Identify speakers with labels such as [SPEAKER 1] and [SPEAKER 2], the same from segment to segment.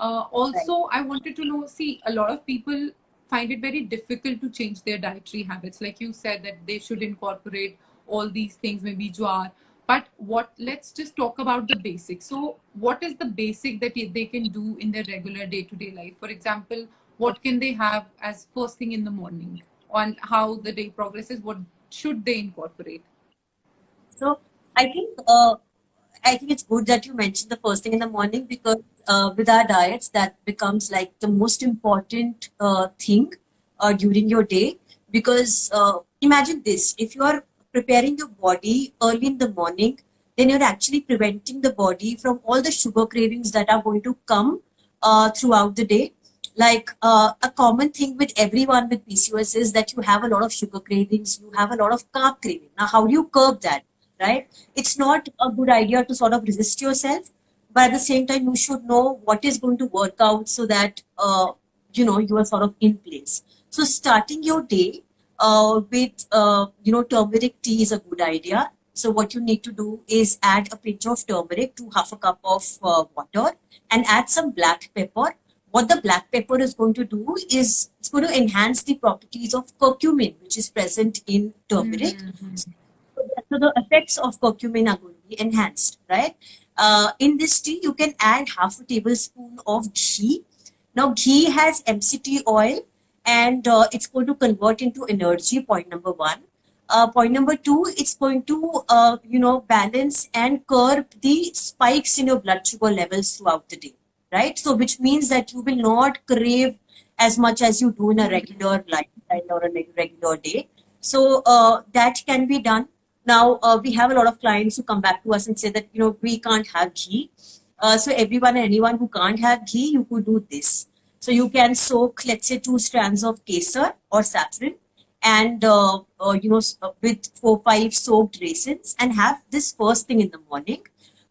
[SPEAKER 1] Right.
[SPEAKER 2] Also, I wanted to know, see, a lot of people find it very difficult to change their dietary habits. Like you said, that they should incorporate all these things, maybe jowar. But let's just talk about the basics. So, what is the basic that they can do in their regular day to day life? For example, what can they have as first thing in the morning? On how the day progresses, what should they incorporate?
[SPEAKER 1] So I think I think it's good that you mentioned the first thing in the morning because with our diets that becomes like the most important thing during your day because imagine this, if you are preparing your body early in the morning, then you're actually preventing the body from all the sugar cravings that are going to come throughout the day. Like a common thing with everyone with PCOS is that you have a lot of sugar cravings, you have a lot of carb craving. Now, how do you curb that? Right? It's not a good idea to sort of resist yourself, but at the same time, you should know what is going to work out so that you are sort of in place. So starting your day with turmeric tea is a good idea. So what you need to do is add a pinch of turmeric to half a cup of water and add some black pepper. What the black pepper is going to do is it's going to enhance the properties of curcumin, which is present in turmeric.
[SPEAKER 2] Mm-hmm.
[SPEAKER 1] So the effects of curcumin are going to be enhanced, right? In this tea, you can add half a tablespoon of ghee. Now, ghee has MCT oil, and it's going to convert into energy. Point number one. Point number two, it's going to balance and curb the spikes in your blood sugar levels throughout the day, right? So, which means that you will not crave as much as you do in a regular lifestyle or a regular day. So that can be done. Now we have a lot of clients who come back to us and say that we can't have ghee. So everyone and anyone who can't have ghee, you could do this. So you can soak, let's say, 2 strands of kesar or saffron, and with 4 5 soaked raisins, and have this first thing in the morning.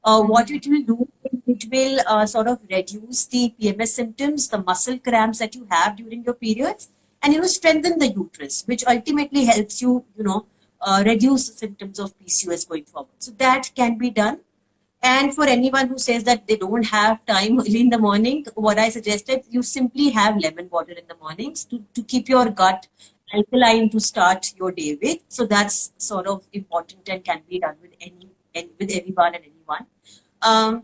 [SPEAKER 1] What
[SPEAKER 2] Mm-hmm.
[SPEAKER 1] it will do, it will sort of reduce the PMS symptoms, the muscle cramps that you have during your periods, and strengthen the uterus, which ultimately helps you reduce the symptoms of PCOS going forward. So that can be done. And for anyone who says that they don't have time early in the morning, what I suggested, you simply have lemon water in the mornings to keep your gut alkaline to start your day with. So that's sort of important and can be done with with everyone and anyone. Um,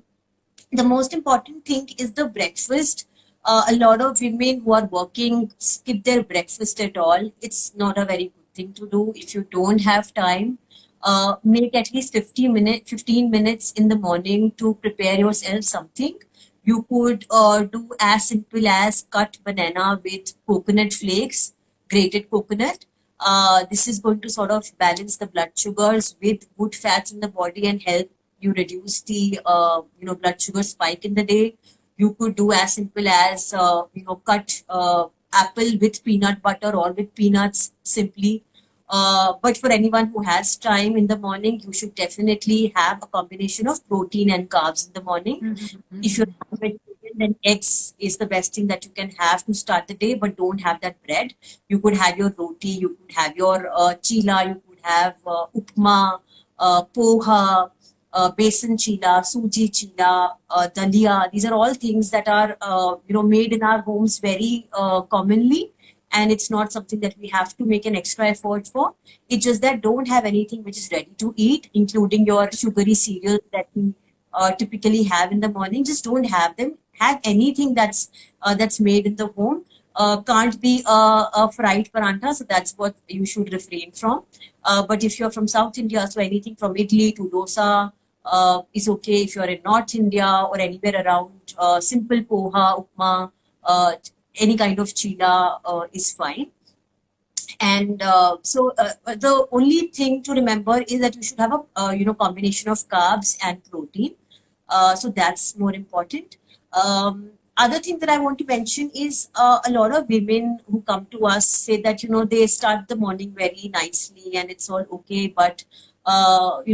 [SPEAKER 1] the most important thing is the breakfast. A lot of women who are working skip their breakfast at all. It's not a very good thing to do. If you don't have time, make at least 15 minutes in the morning to prepare yourself something. You could do as simple as cut banana with coconut flakes, grated coconut. This is going to sort of balance the blood sugars with good fats in the body and help you reduce the blood sugar spike in the day. You could do as simple as cut apple with peanut butter or with peanuts simply. But for anyone who has time in the morning, you should definitely have a combination of protein and carbs in the morning. If you're
[SPEAKER 2] Mm-hmm.
[SPEAKER 1] not vegetarian, then eggs is the best thing that you can have to start the day, but don't have that bread. You could have your roti, you could have your chila, you could have upma, poha, besan chila, suji chila, dalia. These are all things that are made in our homes very commonly, and it's not something that we have to make an extra effort for. It's just that don't have anything which is ready to eat, including your sugary cereals that we typically have in the morning. Just don't have them. Have anything that's made in the home. Can't be a fried paranta, so that's what you should refrain from. But if you're from South India, so anything from idli to dosa is okay. If you're in North India or anywhere around, simple poha, upma, any kind of chila is fine. And the only thing to remember is that you should have a combination of carbs and protein. So that's more important. Other thing that I want to mention is a lot of women who come to us say that they start the morning very nicely and it's all okay, but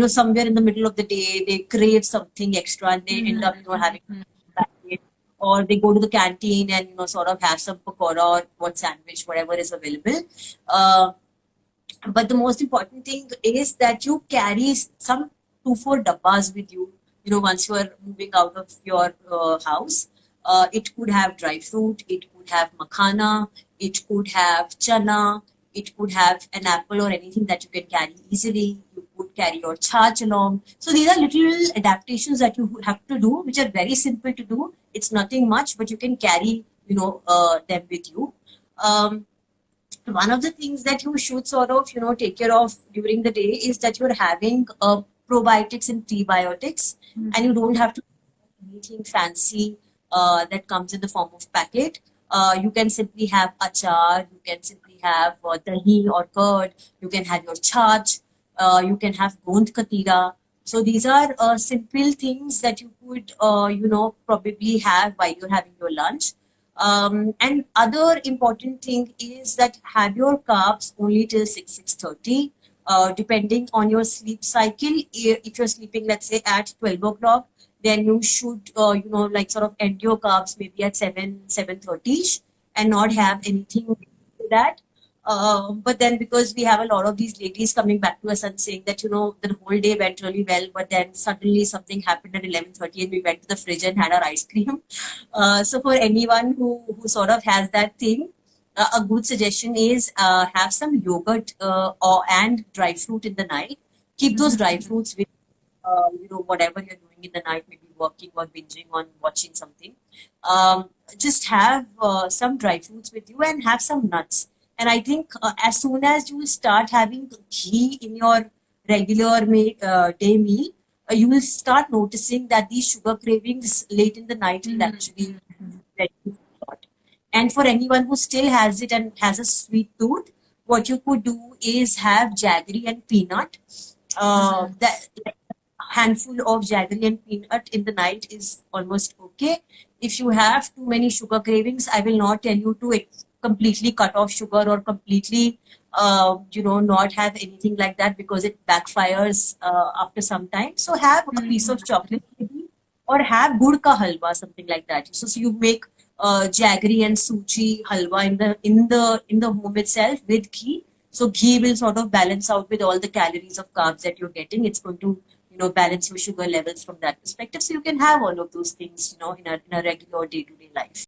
[SPEAKER 1] somewhere in the middle of the day they crave something extra and they end up having
[SPEAKER 2] Mm-hmm.
[SPEAKER 1] or they go to the canteen and sort of have some pakora or what sandwich, whatever is available. Uh, but the most important thing is that you carry some 2 4 dabbas with you. Once you are moving out of your house, It could have dry fruit, it could have makhana, it could have chana, it could have an apple or anything that you can carry easily. You could carry your charge along. So these are little adaptations that you have to do, which are very simple to do. It's nothing much, but you can carry, them with you. Um, One of the things that you should sort of take care of during the day is that you're having probiotics and prebiotics, and you don't have to do anything fancy that comes in the form of packet. You can simply have achar, you can simply have dahi or curd, you can have your charge, you can have gond katira. So these are simple things that you could probably have while you're having your lunch. And other important thing is that have your carbs only till 6:30. Depending on your sleep cycle, if you're sleeping, let's say at 12 o'clock, then you should, like sort of end your carbs maybe at 7:30, and not have anything to that. But then because we have a lot of these ladies coming back to us and saying that, the whole day went really well, but then suddenly something happened at 11:30 and we went to the fridge and had our ice cream. So for anyone who sort of has that thing, a good suggestion is have some yogurt and dry fruit in the night. Keep those dry fruits with whatever you're doing in the night, maybe working or binging on watching something. Just have some dry fruits with you and have some nuts. And I think as soon as you start having ghee in your regular day meal, you will start noticing that these sugar cravings late in the night will actually reduce a lot. And for anyone who still has it and has a sweet tooth, what you could do is have jaggery and peanut. That like, a handful of jaggery and peanut in the night is almost okay. If you have too many sugar cravings, I will not tell you to completely cut off sugar or completely, not have anything like that, because it backfires after some time. So have a piece of chocolate maybe, or have gud ka halwa, something like that. So you make jaggery and suji halwa in the home itself with ghee. So ghee will sort of balance out with all the calories of carbs that you're getting. It's going to balance your sugar levels from that perspective. So you can have all of those things in a regular day to day life.